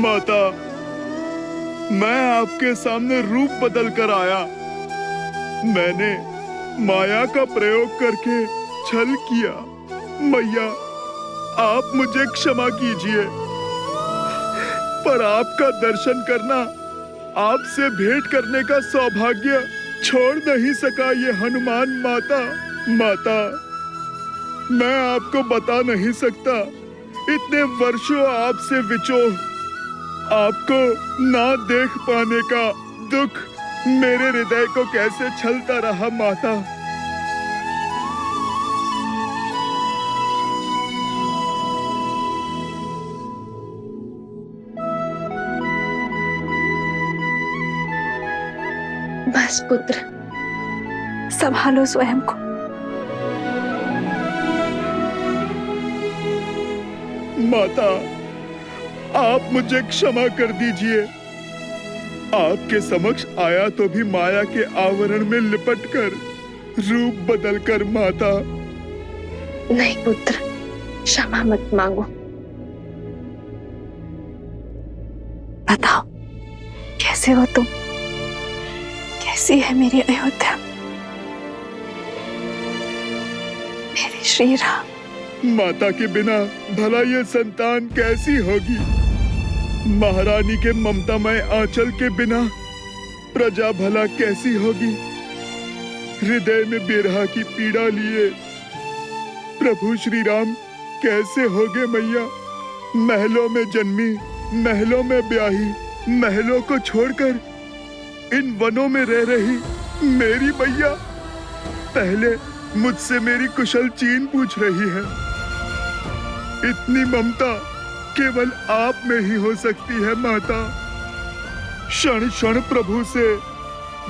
माता, मैं आपके सामने रूप बदल कर आया। मैंने माया का प्रयोग करके छल किया। मैया, आप मुझे क्षमा कीजिए, पर आपका दर्शन करना, आपसे भेंट करने का सौभाग्य छोड़ नहीं सका ये हनुमान माता। माता, मैं आपको बता नहीं सकता, इतने वर्षों आपसे विछोह, आपको ना देख पाने का दुख मेरे हृदय को कैसे छलता रहा माता। बस पुत्र, संभालो स्वयं को। माता, आप मुझे क्षमा कर दीजिए। आपके समक्ष आया तो भी माया के आवरण में लिपटकर, रूप बदलकर माता। नहीं पुत्र, क्षमा मत मांगो। बताओ, कैसे हो तुम? कैसी है मेरी अयोध्या, मेरे श्री राम? माता के बिना भला ये संतान कैसी होगी? महारानी के ममतामय आंचल के बिना प्रजा भला कैसी होगी? हृदय में बिरहा की पीड़ा लिए प्रभु श्री राम कैसे होगे मैया? महलों में जन्मी, महलों में ब्याही, महलों को छोड़कर इन वनों में रह रही मेरी मैया पहले मुझसे मेरी कुशल चीन पूछ रही है। इतनी ममता केवल आप में ही हो सकती है माता। क्षण क्षण प्रभु से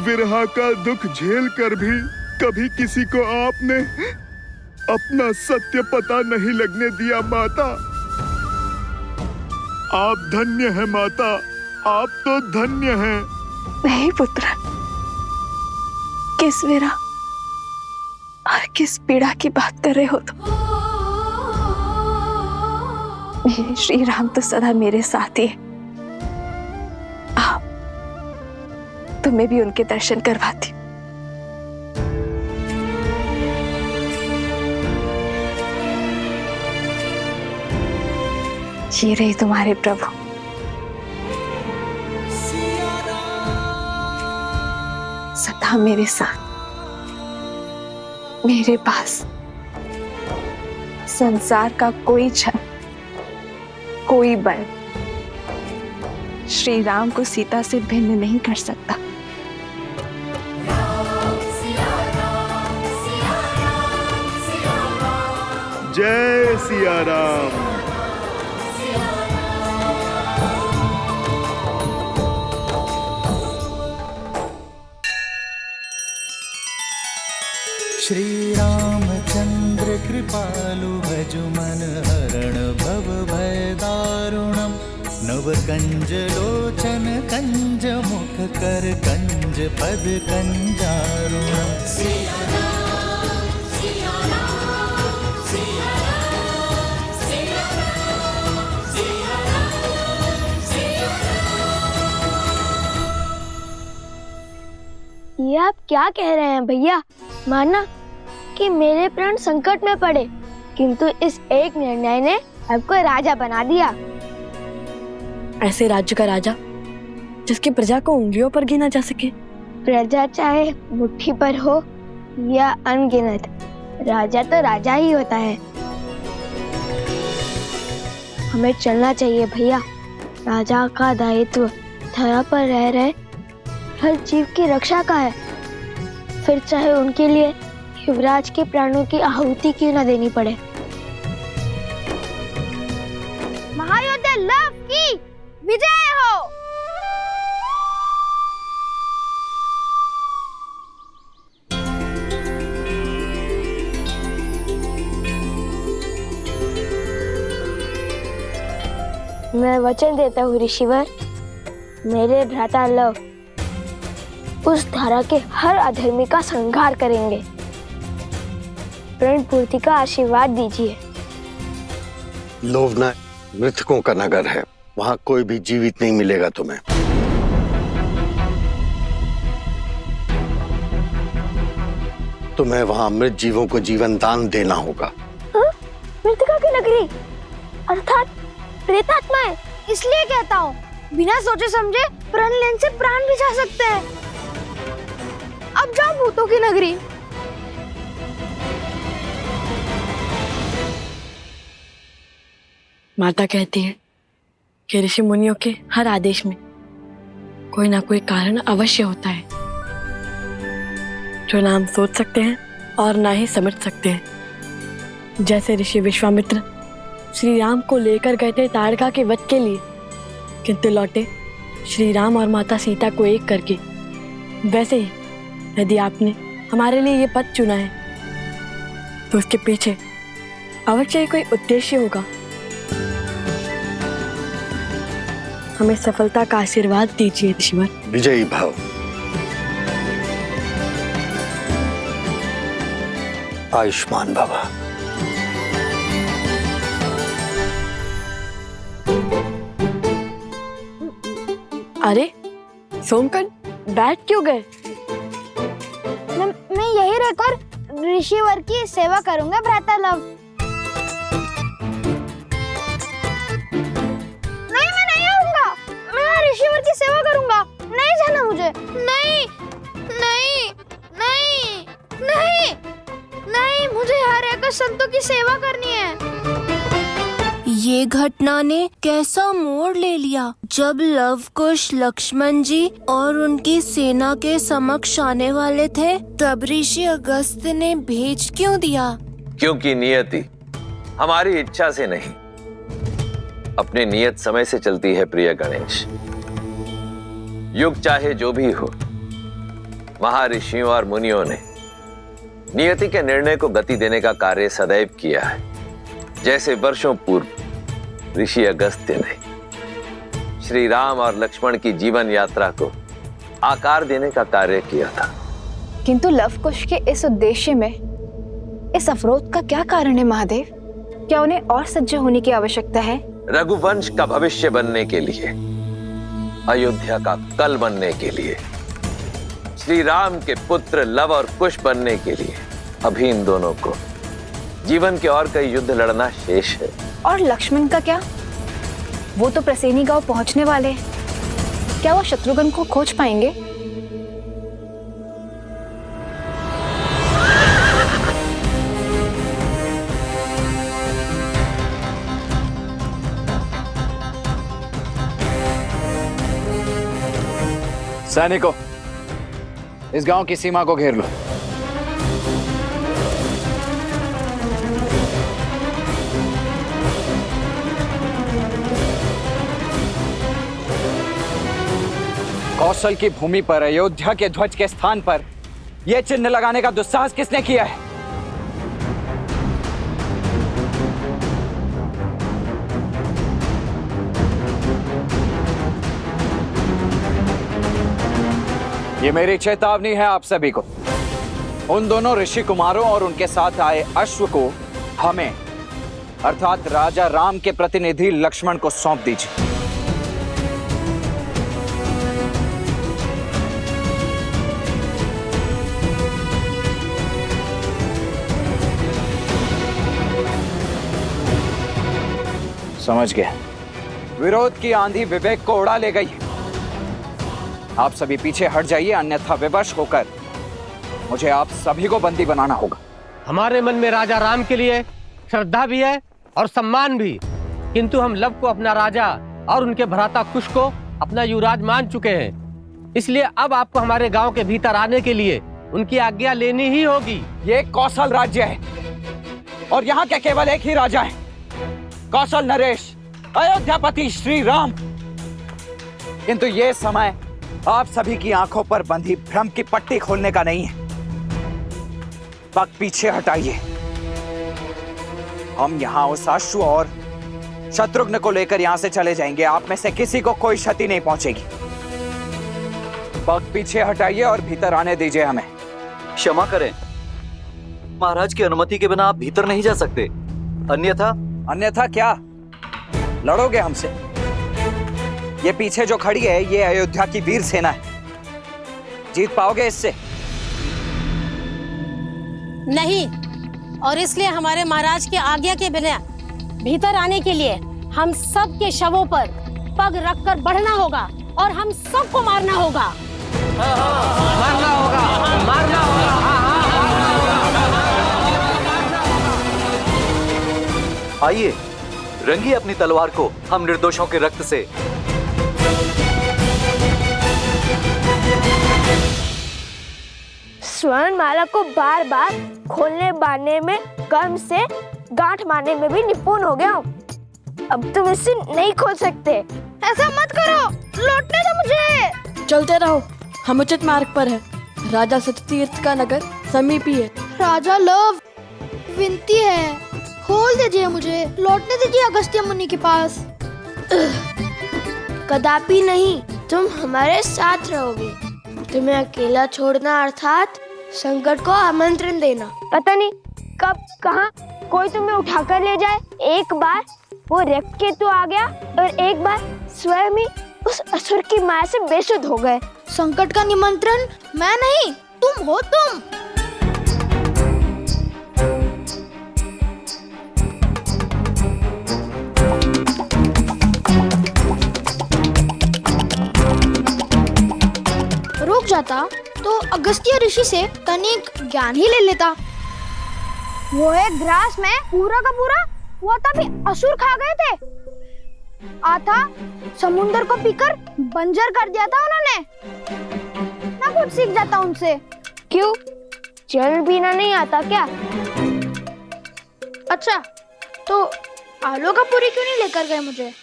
विरह का दुख झेल कर भी कभी किसी को आपने अपना सत्य पता नहीं लगने दिया माता। आप धन्य हैं माता, आप तो धन्य हैं। नहीं पुत्र, किस विरह और किस पीड़ा की बात कर रहे हो तुम? मेरे श्री राम तो सदा मेरे साथ ही है। आओ, तुम्हें भी उनके दर्शन करवाती। ये रहे तुम्हारे प्रभु। सदा मेरे साथ, मेरे पास। संसार का कोई छल, कोई बल श्री राम को सीता से भिन्न नहीं कर सकता। जय सिया राम। श्री रामचंद्र कृपालु भजु मन हरण भव भय दारुणम। नव कंज लोचन कंज मुख कर कंज पद कंजारुणम। सिया राम, सिया राम, सिया राम, सिया राम, सिया राम, सिया राम। ये आप क्या कह रहे हैं भैया? माना कि मेरे प्राण संकट में पड़े, किंतु इस एक निर्णय ने आपको राजा बना दिया। ऐसे राज्य का राजा जिसकी प्रजा को उंगलियों पर गिना जा सके। प्रजा चाहे मुट्ठी पर हो या अनगिनत, राजा तो राजा ही होता है। हमें चलना चाहिए भैया। राजा का दायित्व धरा पर रह रहे हर जीव की रक्षा का है, फिर चाहे उनके लिए युवराज के प्राणों की आहुति क्यों न देनी पड़े। महायोद्धा लव की विजय हो। मैं वचन देता हूँ ऋषिवर, मेरे भ्राता लव उस धारा के हर अधर्मी का संहार करेंगे। प्रण पूर्ति का आशीर्वाद दीजिए। लोभना मृतकों का नगर है, वहां कोई भी जीवित नहीं मिलेगा तुम्हें। तुम्हें वहां मृत जीवों को जीवन दान देना होगा। मृतिका की नगरी अर्थात प्रेतात्माएं, इसलिए कहता हूँ बिना सोचे समझे प्रण लेने से प्राण भी जा सकते हैं। अब जाओ भूतों की नगरी। माता कहती है कि ऋषि मुनियों के हर आदेश में कोई ना कोई कारण अवश्य होता है, जो ना हम सोच सकते हैं और ना ही समझ सकते हैं। जैसे ऋषि विश्वामित्र श्री राम को लेकर गए थे ताड़का के वध के लिए, किंतु लौटे श्री राम और माता सीता को एक करके, वैसे ही यदि आपने हमारे लिए ये पथ चुना है तो उसके पीछे अवश्य ही कोई उद्देश्य होगा। हमें सफलता का आशीर्वाद दीजिए ऋषिवर। विजयी भाव। आयुष्मान भवा। अरे सोमकन, बैठ क्यों गए? मैं यही रहकर ऋषिवर की सेवा करूंगा भ्राता लव। नहीं, मैं नहीं आऊंगा। मैं ऋषिवर की सेवा करूंगा। नहीं जाना मुझे। नहीं नहीं नहीं नहीं नहीं, मुझे यहाँ रहकर संतों की सेवा करनी है। ये घटना ने कैसा मोड़ ले लिया। जब लव कुश लक्ष्मण जी और उनकी सेना के समक्ष आने वाले थे, तब ऋषि अगस्त्य ने भेज क्यों दिया? क्योंकि नियति हमारी इच्छा से नहीं, अपने नियत समय से चलती है प्रिय गणेश। युग चाहे जो भी हो, महर्षियों और मुनियों ने नियति के निर्णय को गति देने का कार्य सदैव किया है। जैसे वर्षों पूर्व ऋषि अगस्त्य ने श्री राम और लक्ष्मण की जीवन यात्रा को आकार देने का कार्य किया था। किंतु लवकुश के इस उद्देश्य में इस अवरोध का क्या कारण है महादेव? क्या उन्हें और सज्ज होने की आवश्यकता है? रघुवंश का भविष्य बनने के लिए, अयोध्या का कल बनने के लिए, श्री राम के पुत्र लव और कुश बनने के लिए अभी इन दोनों को जीवन के और कई युद्ध लड़ना शेष है। और लक्ष्मण का क्या? वो तो प्रसेनी गांव पहुंचने वाले हैं। क्या वो शत्रुघ्न को खोज पाएंगे? सैनिकों, इस गांव की सीमा को घेर लो। कौशल की भूमि पर अयोध्या के ध्वज के स्थान पर यह चिन्ह लगाने का दुस्साहस किसने किया है? ये मेरी चेतावनी है आप सभी को। उन दोनों ऋषि कुमारों और उनके साथ आए अश्व को हमें अर्थात राजा राम के प्रतिनिधि लक्ष्मण को सौंप दीजिए। समझ गए। विरोध की आंधी विवेक को उड़ा ले गई। आप सभी पीछे हट जाइए, अन्यथा विवश होकर मुझे आप सभी को बंदी बनाना होगा। हमारे मन में राजा राम के लिए श्रद्धा भी है और सम्मान भी, किंतु हम लव को अपना राजा और उनके भ्राता कुश को अपना युवराज मान चुके हैं। इसलिए अब आपको हमारे गांव के भीतर आने के लिए उनकी आज्ञा लेनी ही होगी। ये कौशल राज्य है और यहाँ के केवल एक ही राजा है, कौशल नरेश, अयोध्यापति श्री राम। किंतु ये समय आप सभी की आंखों पर बंधी भ्रम की पट्टी खोलने का नहीं है। वक्त पीछे हटाइए। हम यहाँ उस अश्व और शत्रुघ्न को लेकर यहाँ से चले जाएंगे। आप में से किसी को कोई क्षति नहीं पहुंचेगी। वक्त पीछे हटाइए और भीतर आने दीजिए हमें। क्षमा करें महाराज की अनुमति के बिना आप भीतर नहीं जा सकते। अन्यथा क्या लड़ोगे हमसे? ये पीछे जो खड़ी है ये अयोध्या की वीर सेना है। जीत पाओगे इससे? नहीं, और इसलिए हमारे महाराज की आज्ञा के बिना भीतर आने के लिए हम सब के शवों पर पग रखकर बढ़ना होगा और हम सबको मारना होगा। मारना होगा, मारना होगा। आइए, रंगिए अपनी तलवार को हम निर्दोषों के रक्त से। स्वर्ण माला को बार बार खोलने बांधने में, गर्म से गांठ मारने में भी निपुण हो गया हूँ। अब तुम इसे नहीं खोल सकते। ऐसा मत करो, लौटने दो मुझे। चलते रहो, हम उचित मार्ग पर है। राजा सत्यतीर्थ का नगर समीप ही है। राजा लव, विनती है, खोल दीजिए मुझे, लौटने दीजिए अगस्त्य मुनि के पास। कदापि नहीं, तुम हमारे साथ रहोगे। तुम्हें अकेला छोड़ना अर्थात संकट को आमंत्रण देना। पता नहीं कब कहाँ कोई तुम्हें उठाकर ले जाए। एक बार वो रविकेतु आ गया और एक बार स्वयं ही उस असुर की माया से बेसुध हो गए। संकट का निमंत्रण मैं नहीं, तुम हो तुम। रुक जाता तो अगस्त्य ऋषि से तनिक ज्ञान ही ले लेता। वो एक ग्रास में पूरा का पूरा वो तभी असुर खा गए थे। आता समुंदर को पीकर बंजर कर दिया था उन्होंने। ना कुछ सीख जाता उनसे। क्यों, जल पीना नहीं आता क्या? अच्छा, तो आलू का पूरी क्यों नहीं लेकर गए मुझे?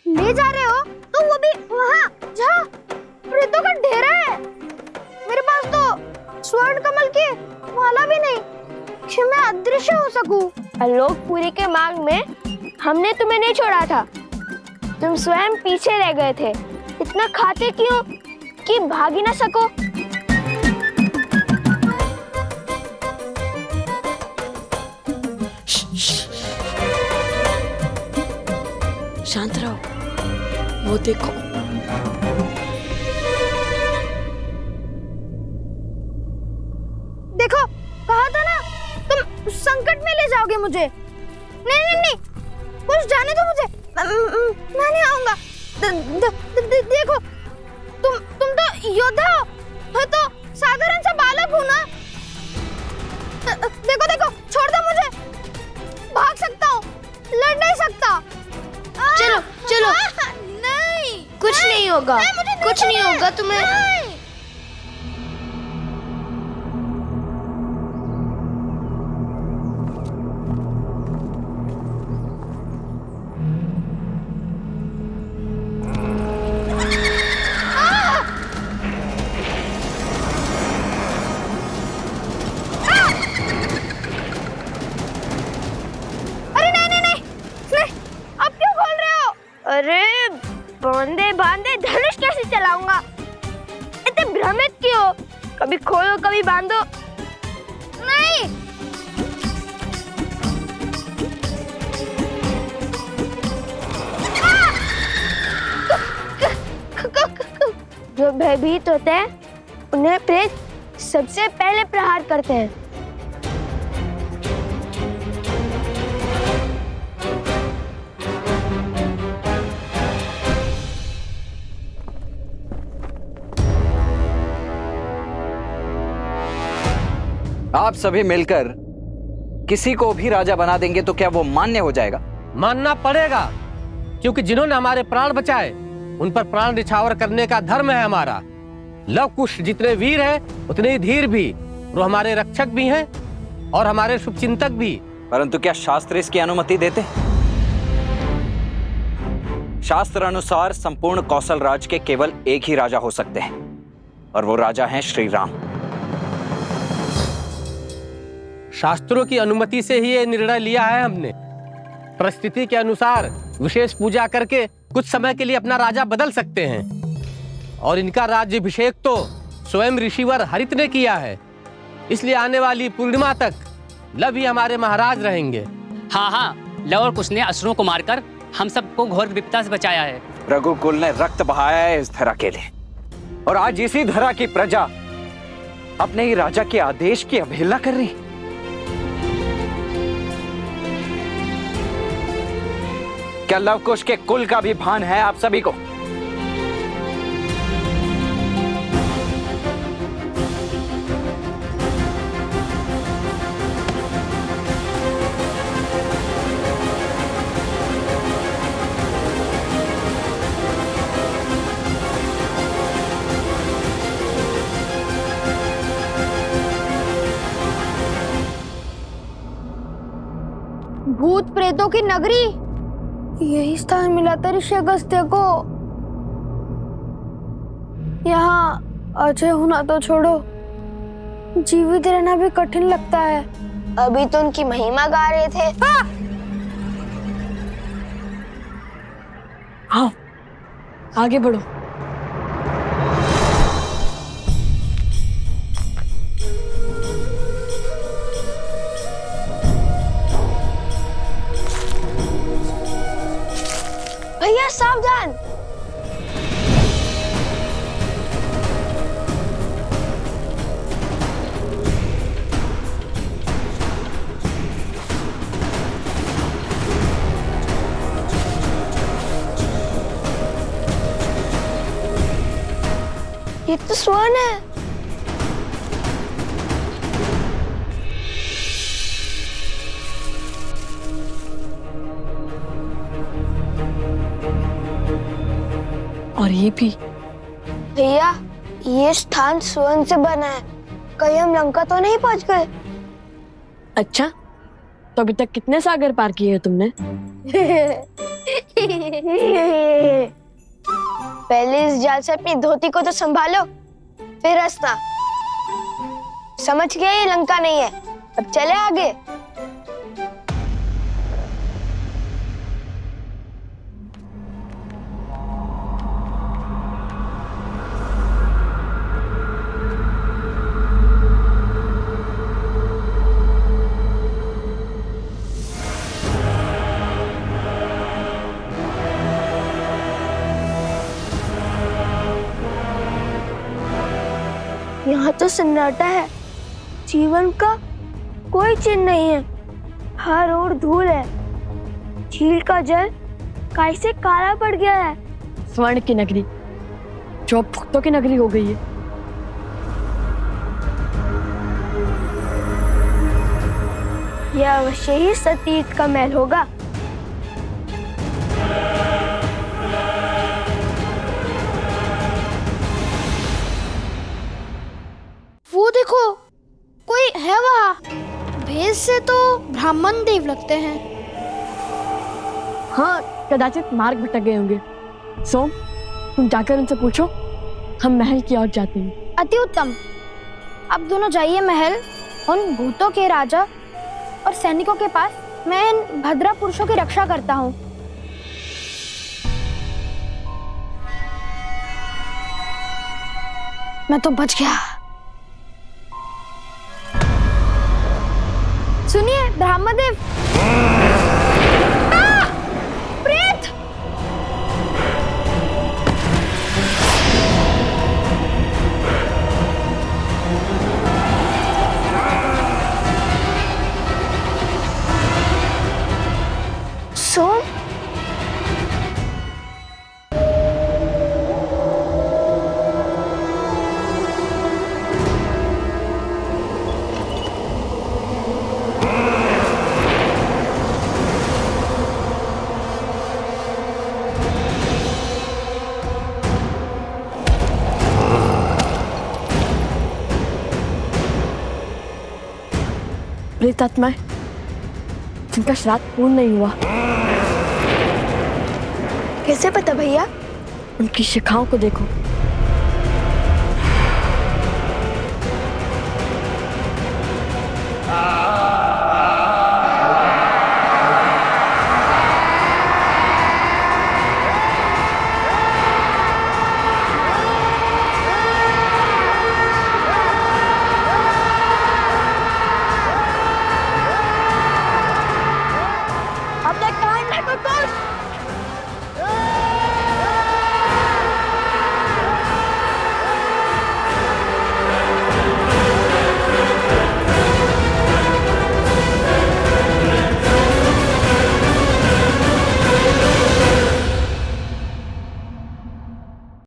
ले जा रहे हो तो वो भी वहाँ जहाँ प्रेतों का डेरा है। मेरे पास तो स्वर्ण कमल की माला भी नहीं कि मैं अदृश्य हो सकूं। आलोकपुरी के मार्ग में हमने तुम्हें नहीं छोड़ा था। तुम स्वयं पीछे रह गए थे। इतना खाते क्यों कि भाग ही ना सको? शांत रहो, वो देखो। देखो, कहा था ना तुम संकट में ले जाओगे मुझे। नहीं नहीं नहीं, कुछ जाने दो मुझे। मैं नहीं आऊंगा। देखो, तुम तो योद्धा हो, मैं तो साधारण सा बालक हूँ ना। देखो देखो, छोड़ दो मुझे। भाग सकता हूँ, लड़ नहीं सकता। चलो चलो। नहीं, कुछ नहीं होगा, कुछ नहीं होगा तुम्हें। अरे बांधे बांधे धनुष कैसे चलाऊंगा? इतने भ्रमित क्यों? कभी खोलो कभी बांधो। नहीं, जो भयभीत होते हैं उन्हें प्रेत सबसे पहले प्रहार करते हैं। आप सभी मिलकर किसी को भी राजा बना देंगे तो क्या वो मान्य हो जाएगा? मानना पड़ेगा, क्योंकि जिन्होंने हमारे प्राण बचाए उन पर प्राण निछावर करने का धर्म है हमारा। लव कुश जितने वीर हैं उतने ही धीर भी। वो हमारे रक्षक भी हैं और हमारे शुभचिंतक भी। परंतु क्या शास्त्र इसकी अनुमति देते? शास्त्र अनुसार संपूर्ण कौशल राज के केवल एक ही राजा हो सकते हैं और वो राजा हैं श्री राम। शास्त्रों की अनुमति से ही ये निर्णय लिया है हमने। परिस्थिति के अनुसार विशेष पूजा करके कुछ समय के लिए अपना राजा बदल सकते हैं और इनका राज्याभिषेक तो स्वयं ऋषिवर हरित ने किया है। इसलिए आने वाली पूर्णिमा तक लव ही हमारे महाराज रहेंगे। हाँ हाँ, लव और कुश ने असुरों को मारकर हम सबको घोर विपदा से बचाया है। रघुकुल ने रक्त बहाया है इस धरा के लिए, और आज इसी धरा की प्रजा अपने ही राजा के आदेश की अवहेलना कर रही। क्या लवकुश के कुल का भी भान है आप सभी को? भूत प्रेतों की नगरी, यही स्थान मिला था ऋषि अगस्त्य को। यहाँ अजय होना तो छोड़ो, जीवित रहना भी कठिन लगता है। अभी तो उनकी महिमा गा रहे थे। हाँ, आगे बढ़ो। भैया सावधान। ये तो स्वर्ण है। और ये भी। भैया ये स्थान स्वर्ण से बना है, कहीं हम लंका तो नहीं पहुंच गए? अच्छा, तो अभी तक कितने सागर पार किए हैं तुमने? पहले इस जाल से अपनी धोती को तो संभालो, फिर हंसना। समझ गए ये लंका नहीं है, अब चले आगे। यहाँ तो सन्नाटा है, जीवन का कोई चिन्ह नहीं है, हर ओर धूल है। झील का जल कैसे काला पड़ गया है। स्वर्ण की नगरी जो अब भक्तों की नगरी हो गई है। यह अवश्य ही सतीर्थ का महल होगा। वो देखो, कोई है वहाँ। भेष से तो ब्राह्मण देव लगते हैं। हाँ, कदाचित मार्ग भटक गए होंगे। सोम, तुम जाकर उनसे पूछो, हम महल की ओर जाते हैं। अति उत्तम। अब दोनों जाइए महल, उन भूतों के राजा और सैनिकों के पास। मैं इन भद्रा पुरुषों की रक्षा करता हूँ। मैं तो बच गया। सुनिए ब्रह्मदेव। प्रेत! सोम, प्रेतात्माएं जिनका श्राद्ध पूर्ण नहीं हुआ। कैसे पता भैया? उनकी शिखाओं को देखो।